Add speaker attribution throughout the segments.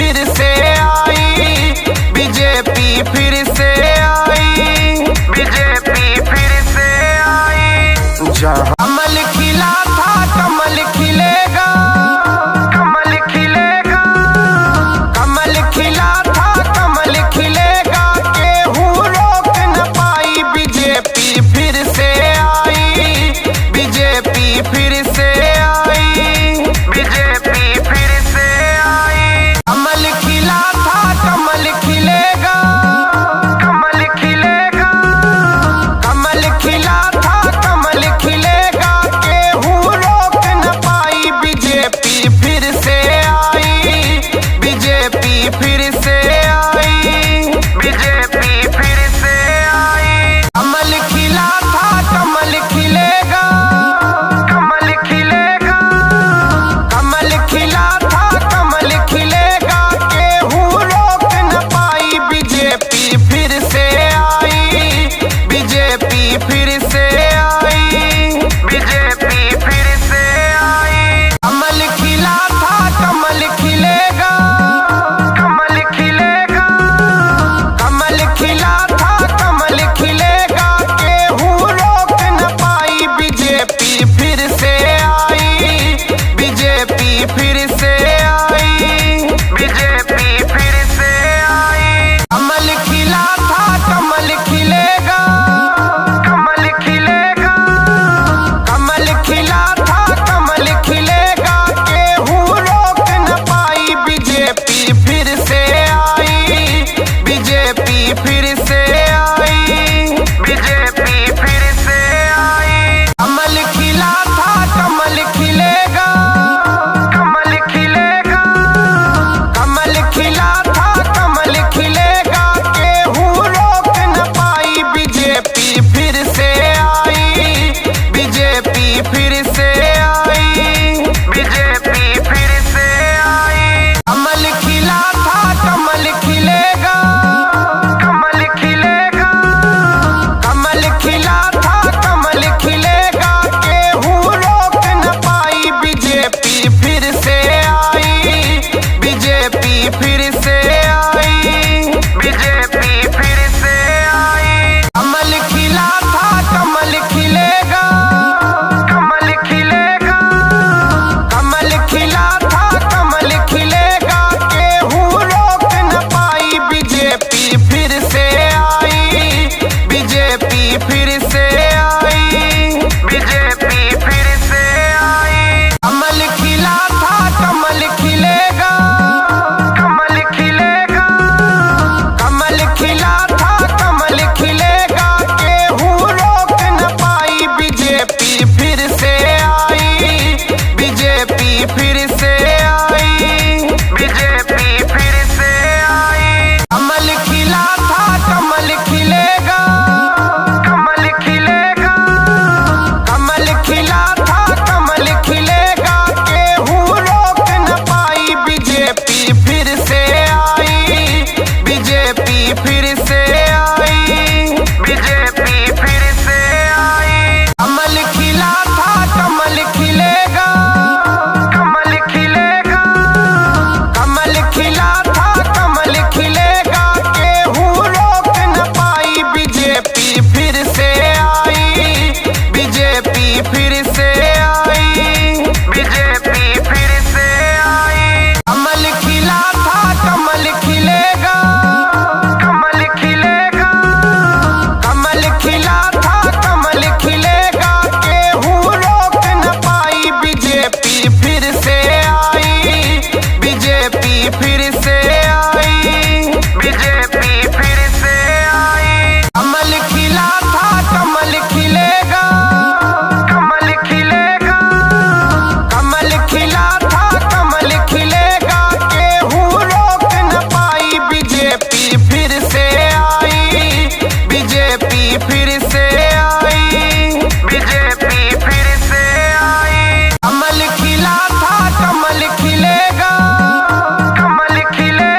Speaker 1: फिर से आई, बीजेपी फिर से आई, बीजेपी फिर से आई। जहाँ कमल खिला था कमल खिलेगा, कमल खिलेगा, कमल खिला था कमल खिलेगा, केहू रोक न पाई। बीजेपी फिर से आई, बीजेपी फिर से आई, बीजेपी फिर से आई। कमल खिला था कमल खिलेगा, कमल खिलेगा, कमल खिला था कमल खिलेगा, केहू रोक न पाई। बीजेपी फिर से आई, बीजेपी फिर से आई, बीजेपी फिर से आई। कमल खिला था कमल खिलेगा, कमल खिलेगा, कमल खिला था कमल खिलेगा, केहू रोक न पाई। बीजेपी फिर से आई, बीजेपी फिर से आई, बीजेपी फिर से आई। कमल खिला था कमल खिलेगा, कमल खिलेगा, कमल खिला था कमल खिलेगा, केहू रोक न पाई। बीजेपी फिर से आई, बीजेपी फिर से आई, बीजेपी फिर से आई। कमल खिला था कमल खिलेगा, कमल खिलेगा, कमल खिला था कमल खिलेगा, केहू रोक न पाई। बीजेपी फिर से आई, बीजेपी फिर से आई, बीजेपी फिर से आई। कमल खिला था कमल खिलेगा, कमल खिलेगा, कमल खिला था कमल खिलेगा, केहू रोक न पाई। बीजेपी फिर से आई, बीजेपी फिर से आई, बीजेपी फिर से आई। कमल खिला था कमल खिलेगा, कमल खिलेगा, कमल खिला था कमल खिलेगा, केहू रोक न पाई। बीजेपी फिर से आई, बीजेपी फिर से आई, बीजेपी फिर से आई। कमल खिला था कमल खिलेगा, कमल खिलेगा, कमल खिला था कमल खिलेगा, केहू रोक न पाई। बीजेपी फिर से आई, बीजेपी फिर से आई, बीजेपी फिर से आई। कमल खिला था कमल खिलेगा, कमल खिलेगा, कमल खिला था कमल खिलेगा, केहू रोक न पाई। बीजेपी फिर से आई, बीजेपी फिर से आई, बीजेपी फिर से आई। कमल खिला था कमल खिलेगा, कमल खिलेगा, कमल खिला था कमल खिलेगा, केहू रोक न पाई। बीजेपी फिर से आई, बीजेपी फिर से आई, बीजेपी फिर से आई। कमल खिला था कमल खिलेगा, कमल खिलेगा, कमल खिला था कमल खिलेगा, केहू रोक न पाई। बीजेपी फिर से आई, बीजेपी फिर से आई, बीजेपी फिर से आई। कमल खिला था कमल खिलेगा, कमल खिलेगा, कमल खिला था कमल खिलेगा, केहू रोक न पाई। बीजेपी फिर से आई, बीजेपी फिर से आई, बीजेपी फिर से आई। कमल खिला था कमल खिलेगा, कमल खिलेगा, कमल खिला था कमल खिलेगा, केहू रोक न पाई। बीजेपी फिर से आई, बीजेपी फिर से आई, बीजेपी फिर से आई। कमल खिला था कमल खिलेगा, कमल खिलेगा।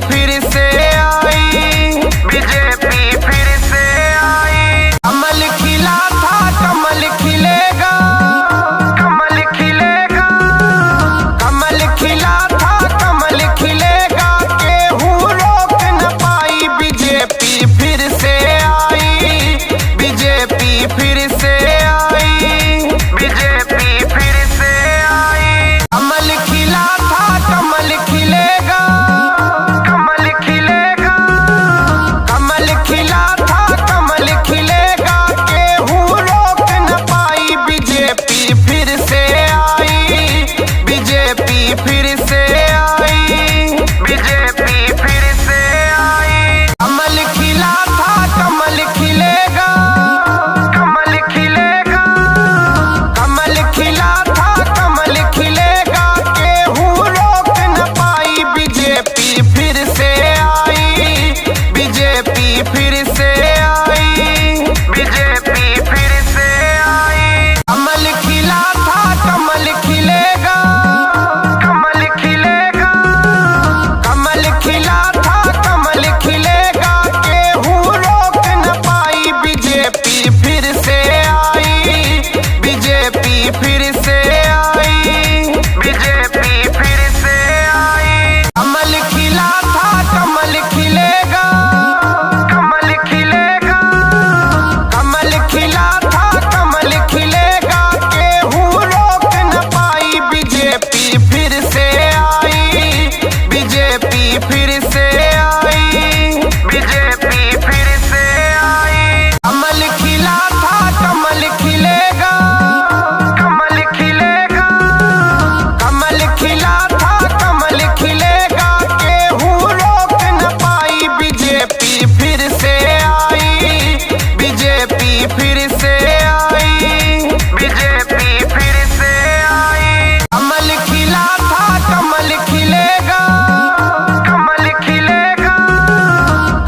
Speaker 1: फिर से आई, बीजेपी फिर से आई। कमल खिला था कमल खिलेगा, कमल खिलेगा, कमल खिला था कमल खिलेगा, केहू रोक न पाई। बीजेपी फिर से आई, बीजेपी फिर से आई, बीजेपी फिर से आई। कमल खिला था कमल खिलेगा, कमल खिलेगा, कमल खिला था कमल खिलेगा, केहू रोक न पाई। बीजेपी फिर से आई, बीजेपी फिर से आई, बीजेपी फिर से आई। कमल खिला था कमल खिलेगा, कमल खिलेगा, कमल खिला था कमल खिलेगा, केहू रोक न पाई। बीजेपी फिर से आई, बीजेपी फिर से आई, बीजेपी फिर से आई। कमल खिला था कमल खिलेगा, कमल खिलेगा, कमल खिला था कमल खिलेगा, केहू रोक न पाई। बीजेपी फिर से आई, बीजेपी फिर से आई, बीजेपी फिर से आई। कमल खिला था कमल खिलेगा, कमल खिलेगा, कमल खिला था कमल खिलेगा, केहू रोक न पाई। बीजेपी फिर से आई, बीजेपी फिर से आई, बीजेपी फिर से आई। कमल खिला था कमल खिलेगा, कमल खिलेगा, कमल खिला था कमल खिलेगा, केहू रोक न पाई। बीजेपी फिर से आई, बीजेपी फिर से आई, बीजेपी फिर से आई। कमल खिला था कमल खिलेगा, कमल खिलेगा, कमल खिला था कमल खिलेगा, केहू रोक न पाई। बीजेपी फिर से आई, बीजेपी फिर से आई, बीजेपी फिर से आई। कमल खिला था कमल खिलेगा, कमल खिलेगा, कमल खिला था कमल खिलेगा, केहू रोक न पाई। बीजेपी फिर से आई, बीजेपी फिर से आई, बीजेपी फिर से आई। कमल खिला था कमल खिलेगा, कमल खिलेगा,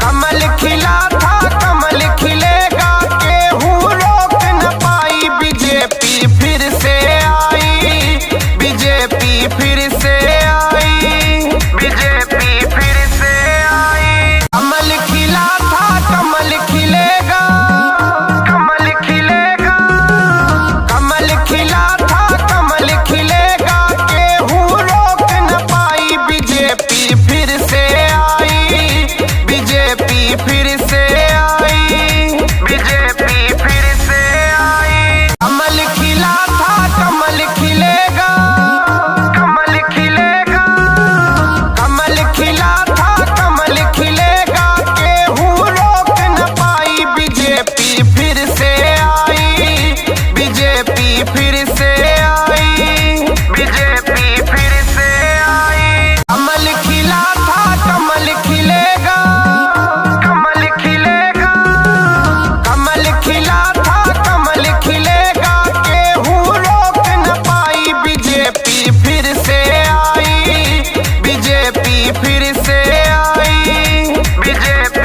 Speaker 1: कमल खिला था कमल खिलेगा, केहू रोक न पाई। बीजेपी फिर से आई, बीजेपी फिर से आई, बीजेपी फिर से आई। कमल खिला था कमल खिलेगा, कमल खिलेगा, कमल खिला था कमल खिलेगा, केहू रोक न पाई। बीजेपी फिर से आई, बीजेपी फिर से आई, बीजेपी फिर से आई। कमल खिला था कमल खिलेगा, कमल खिलेगा, कमल खिला था कमल खिलेगा, केहू रोक न पाई। बीजेपी फिर से आई, बीजेपी फिर से आई, बीजेपी फिर से आई। कमल खिला था कमल खिलेगा, कमल खिलेगा, कमल खिला था कमल खिलेगा, केहू रोक न पाई। बीजेपी फिर से आई, बीजेपी फिर से आई, बीजेपी